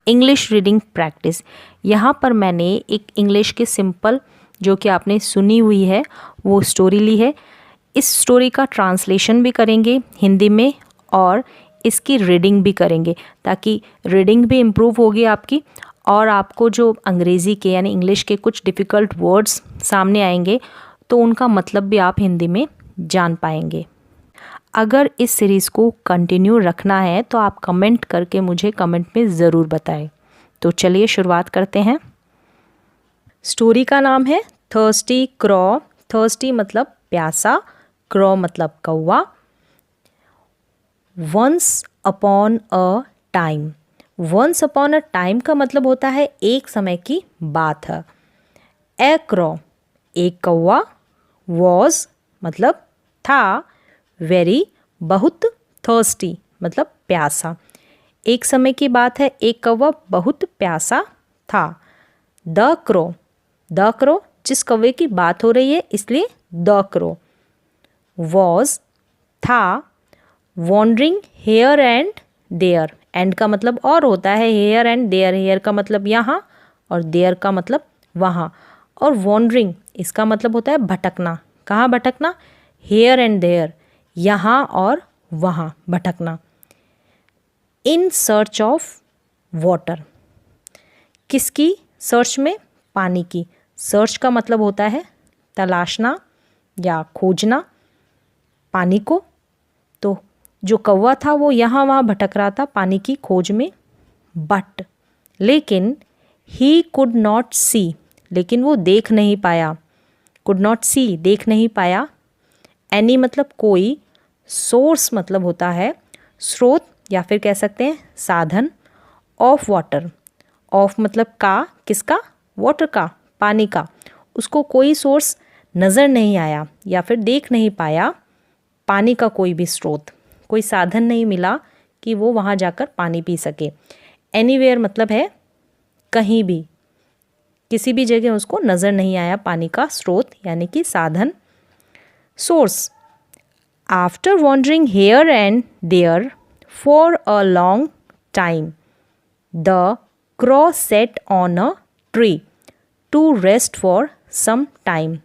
English reading practice. यहाँ पर मैंने एक इंग्लिश के सिंपल जो कि आपने सुनी हुई है वो स्टोरी ली है। इस स्टोरी का ट्रांसलेशन भी करेंगे हिंदी में और इसकी रीडिंग भी करेंगे ताकि रीडिंग भी इम्प्रूव होगी आपकी और आपको जो अंग्रेज़ी के यानी इंग्लिश के कुछ डिफ़िकल्ट वर्ड्स सामने आएंगे तो उनका मतलब भी आप हिंदी में जान पाएंगे। अगर इस सीरीज़ को कंटिन्यू रखना है तो आप कमेंट करके मुझे कमेंट में ज़रूर बताएं। तो चलिए शुरुआत करते हैं। स्टोरी का नाम है थर्स्टी क्रॉ। थर्स्टी मतलब प्यासा, क्रॉ मतलब कौवा। Once upon a time. Once upon a time का मतलब होता है एक समय की बात है। ए क्रॉ एक कौवा, वॉज मतलब था, वेरी बहुत, थर्स्टी मतलब प्यासा। एक समय की बात है, एक कौवा बहुत प्यासा था। द क्रो जिस कौवे की बात हो रही है इसलिए द क्रो। वॉज था, wandering here and there. And का मतलब और होता है, हेयर एंड देयर। हेयर का मतलब यहाँ और देयर का मतलब वहाँ। और वॉन्डरिंग इसका मतलब होता है भटकना। कहाँ भटकना? हेयर एंड देयर, यहाँ और वहाँ भटकना। In search of water. किसकी सर्च में? पानी की। सर्च का मतलब होता है तलाशना या खोजना पानी को। तो जो कौवा था वो यहाँ वहाँ भटक रहा था पानी की खोज में। बट लेकिन ही कुड नॉट सी, लेकिन वो देख नहीं पाया। कुड नॉट सी देख नहीं पाया। एनी मतलब कोई, सोर्स मतलब होता है स्रोत या फिर कह सकते हैं साधन। ऑफ वाटर, ऑफ मतलब का, किसका? वाटर का, पानी का। उसको कोई सोर्स नज़र नहीं आया या फिर देख नहीं पाया पानी का कोई भी स्रोत, कोई साधन नहीं मिला कि वो वहाँ जाकर पानी पी सके। एनीवेयर मतलब है कहीं भी, किसी भी जगह उसको नज़र नहीं आया पानी का स्रोत यानी कि साधन, source. After wandering here and there for a long time the crow sat on a tree to rest for some time.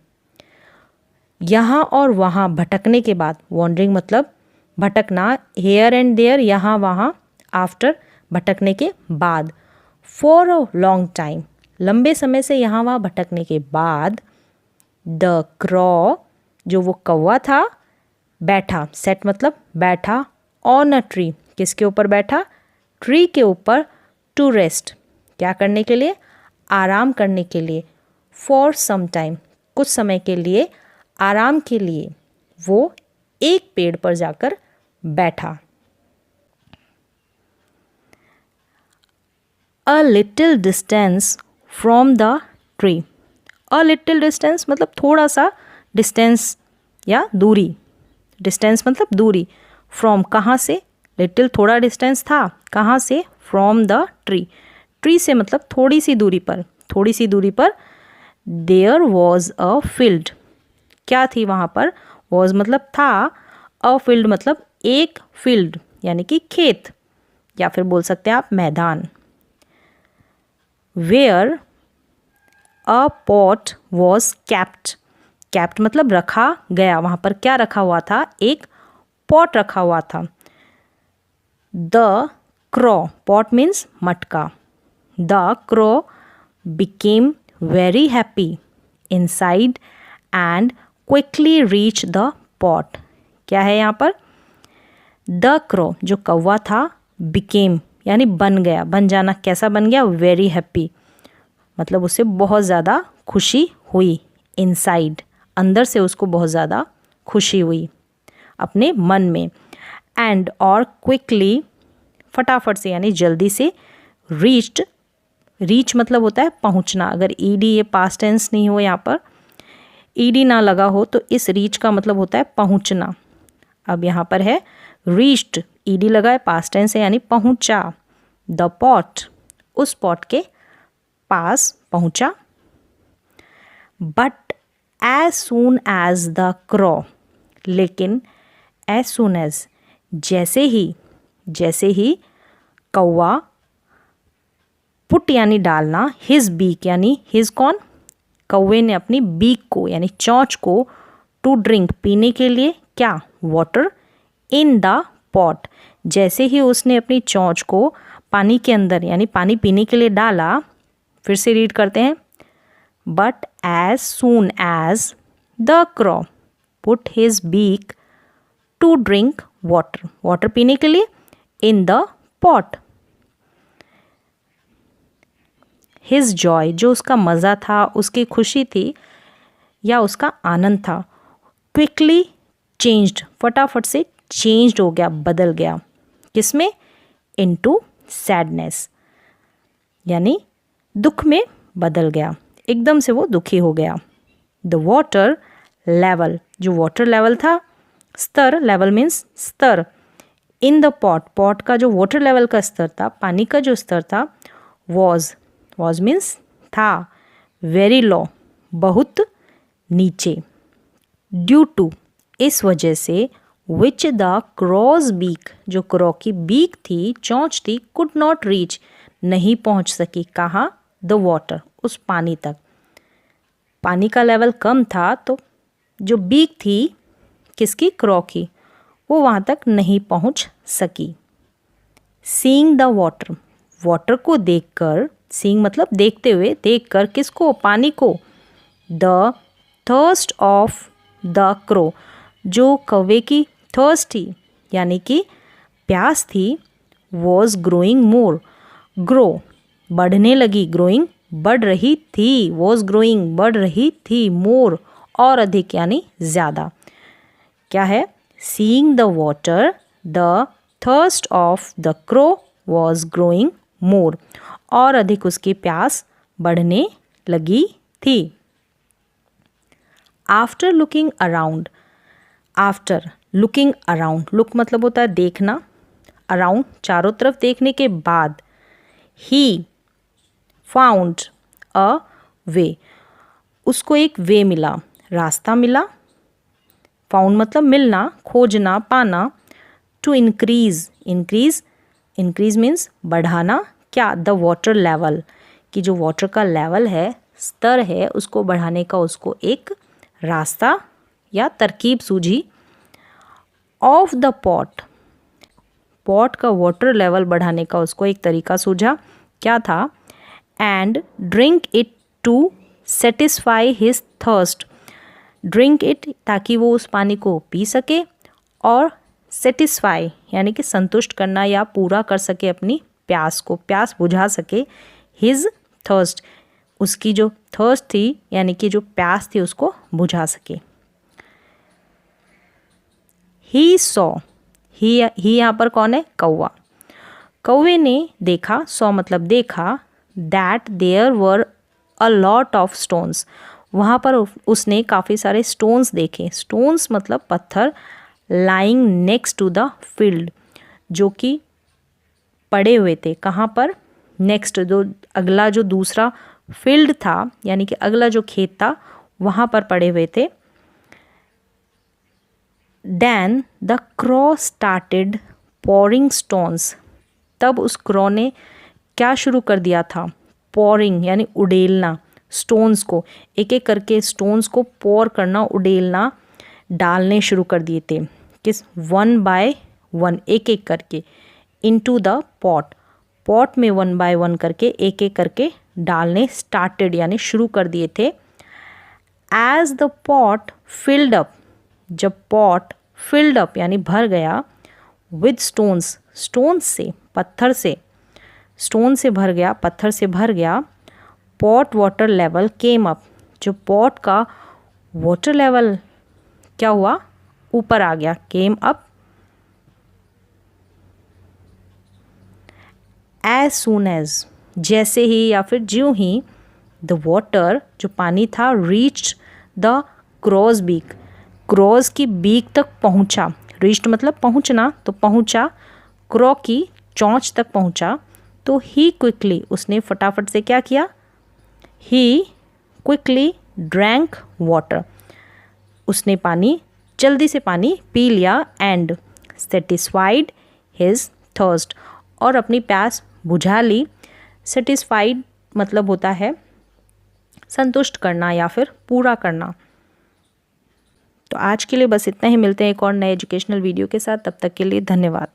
यहाँ और वहाँ भटकने के बाद, वॉन्डरिंग मतलब भटकना, हेयर एंड देयर यहाँ वहाँ, आफ्टर भटकने के बाद, फॉर अ लॉन्ग टाइम लंबे समय से यहाँ वहाँ भटकने के बाद, द क्रॉ जो वो कौवा था बैठा, सेट मतलब बैठा, ऑन अ ट्री किसके ऊपर बैठा? ट्री के ऊपर, टू रेस्ट क्या करने के लिए? आराम करने के लिए, फॉर सम टाइम कुछ समय के लिए, आराम के लिए वो एक पेड़ पर जाकर बैठा। A little distance from the tree. A little distance मतलब थोड़ा सा डिस्टेंस या दूरी। डिस्टेंस मतलब दूरी। फ्रॉम कहाँ से? लिटिल थोड़ा डिस्टेंस था, कहाँ से? From the tree. ट्री से मतलब थोड़ी सी दूरी पर, थोड़ी सी दूरी पर। देयर वॉज अ फील्ड, क्या थी वहाँ पर? वॉज मतलब था, अ फील्ड मतलब एक फील्ड यानी कि खेत या फिर बोल सकते हैं आप मैदान। Where a pot was kept. Kept मतलब रखा गया, वहाँ पर क्या रखा हुआ था? एक पॉट रखा हुआ था। द क्रॉ, पॉट मीन्स मटका। The क्रॉ became very happy inside and quickly reach the pot. क्या है यहाँ पर? द क्रॉ जो कौवा था, बिकेम यानी बन गया, बन जाना, कैसा बन गया? वेरी हैप्पी मतलब उसे बहुत ज़्यादा खुशी हुई। इनसाइड अंदर से उसको बहुत ज़्यादा खुशी हुई अपने मन में। एंड और क्विकली फटाफट से यानी जल्दी से, रीच्ड, रीच मतलब होता है पहुंचना। अगर ईडी ये पास्ट टेंस नहीं हो, यहाँ पर ईडी ना लगा हो तो इस रीच का मतलब होता है पहुंचना। अब यहाँ पर है रीच्ड, ईडी लगा है, पास्ट टेंस है यानी पहुंचा। द पॉट उस पॉट के पास पहुंचा। But as soon as the crow, लेकिन एज सून एज जैसे ही कौवा पुट यानी डालना, हिज बीक यानी हिज कौन, कौवे ने अपनी बीक को यानी चोंच को, टू ड्रिंक पीने के लिए, क्या, वाटर, इन द पॉट, जैसे ही उसने अपनी चोंच को पानी के अंदर यानी पानी पीने के लिए डाला, फिर से रीड करते हैं, but as soon as the crow put his beak to drink water, water पीने के लिए, in the pot, his joy जो उसका मज़ा था, उसकी खुशी थी या उसका आनंद था, क्विकली चेंज्ड फटाफट से चेंज्ड हो गया, बदल गया, किसमें, इनटू सैडनेस यानी दुख में बदल गया, एकदम से वो दुखी हो गया। द वाटर लेवल जो वाटर लेवल था, स्तर, लेवल मीन्स स्तर, इन द पॉट, पॉट का जो वाटर लेवल का स्तर था, पानी का जो स्तर था, वॉज मीन्स था, वेरी लो बहुत नीचे, ड्यू टू इस वजह से, विच द क्रॉज बीक जो क्रॉ की बीक थी, चोंच थी, कुड नॉट रीच नहीं पहुंच सकी, कहाँ, द वाटर उस पानी तक, पानी का लेवल कम था तो जो बीक थी किसकी, क्रॉ की, वो वहाँ तक नहीं पहुँच सकी। सीइंग द वाटर, वाटर को देखकर, सीइंग मतलब देखते हुए, देखकर किसको, पानी को, the thirst of the crow जो कौवे की थर्स्ट थी यानी कि प्यास थी, वॉज ग्रोइंग मोर, ग्रो बढ़ने लगी, ग्रोइंग बढ़ रही थी, वॉज ग्रोइंग बढ़ रही थी, मोर और अधिक यानी ज़्यादा, क्या है, seeing the water the thirst of the crow was growing more, और अधिक उसकी प्यास बढ़ने लगी थी। After looking around, after looking around, look मतलब होता है देखना, अराउंड चारों तरफ देखने के बाद, ही फाउंड अ वे उसको एक वे मिला, रास्ता मिला, फाउंड मतलब मिलना, खोजना, पाना, टू इंक्रीज, इंक्रीज मीन्स बढ़ाना, क्या, द वाटर लेवल कि जो वाटर का लेवल है, स्तर है, उसको बढ़ाने का उसको एक रास्ता या तरकीब सूझी। ऑफ द पॉट, पॉट का वाटर लेवल बढ़ाने का उसको एक तरीका सूझा, क्या था, and drink it to satisfy his thirst, drink it ताकि वो उस पानी को पी सके, और सेटिस्फाई यानी कि संतुष्ट करना या पूरा कर सके अपनी प्यास को, प्यास बुझा सके, हिज थर्स्ट उसकी जो थर्स्ट थी यानी कि जो प्यास थी उसको बुझा सके। ही सॉ, ही यहाँ पर कौन है, कौवा, कौवे ने देखा, सॉ मतलब देखा, that there were a lot of stones, वहाँ पर उसने काफ़ी सारे स्टोन्स देखे, स्टोन्स मतलब पत्थर, lying next to the field जो कि पड़े हुए थे, कहाँ पर, नेक्स्ट जो अगला जो दूसरा फील्ड था यानी कि अगला जो खेत था वहाँ पर पड़े हुए थे। Then the crow started pouring stones, तब उस क्रॉ ने क्या शुरू कर दिया था, पोरिंग यानी उड़ेलना, स्टोन्स को एक एक करके स्टोन्स को पोर करना, उड़ेलना, डालने शुरू कर दिए थे, किस, वन बाय वन एक एक करके, इनटू द पॉट, पॉट में वन बाय वन करके एक एक करके डालने स्टार्टेड यानी शुरू कर दिए थे। As the pot filled up, जब पॉट फिल्ड अप यानी भर गया, विद स्टोन्स, स्टोन्स से, पत्थर से, स्टोन से भर गया, पत्थर से भर गया, pot water level came up, जो पॉट का वाटर लेवल क्या हुआ, ऊपर आ गया, came up. As soon as जैसे ही या फिर ज्यों ही, द वाटर जो पानी था, रीच्ड द क्रॉज बीक, क्रॉज की बीक तक पहुंचा, रीच्ड मतलब पहुंचना, तो पहुंचा, क्रॉ की चोंच तक पहुंचा, तो ही क्विकली उसने फटाफट से क्या किया, ही क्विकली ड्रैंक वाटर, उसने पानी जल्दी से पानी पी लिया, एंड सेटिस्फाइड हिज थर्स्ट और अपनी प्यास बुझा ली, सेटिस्फाइड मतलब होता है संतुष्ट करना या फिर पूरा करना। तो आज के लिए बस इतना ही, मिलते हैं एक और नए एजुकेशनल वीडियो के साथ, तब तक के लिए धन्यवाद।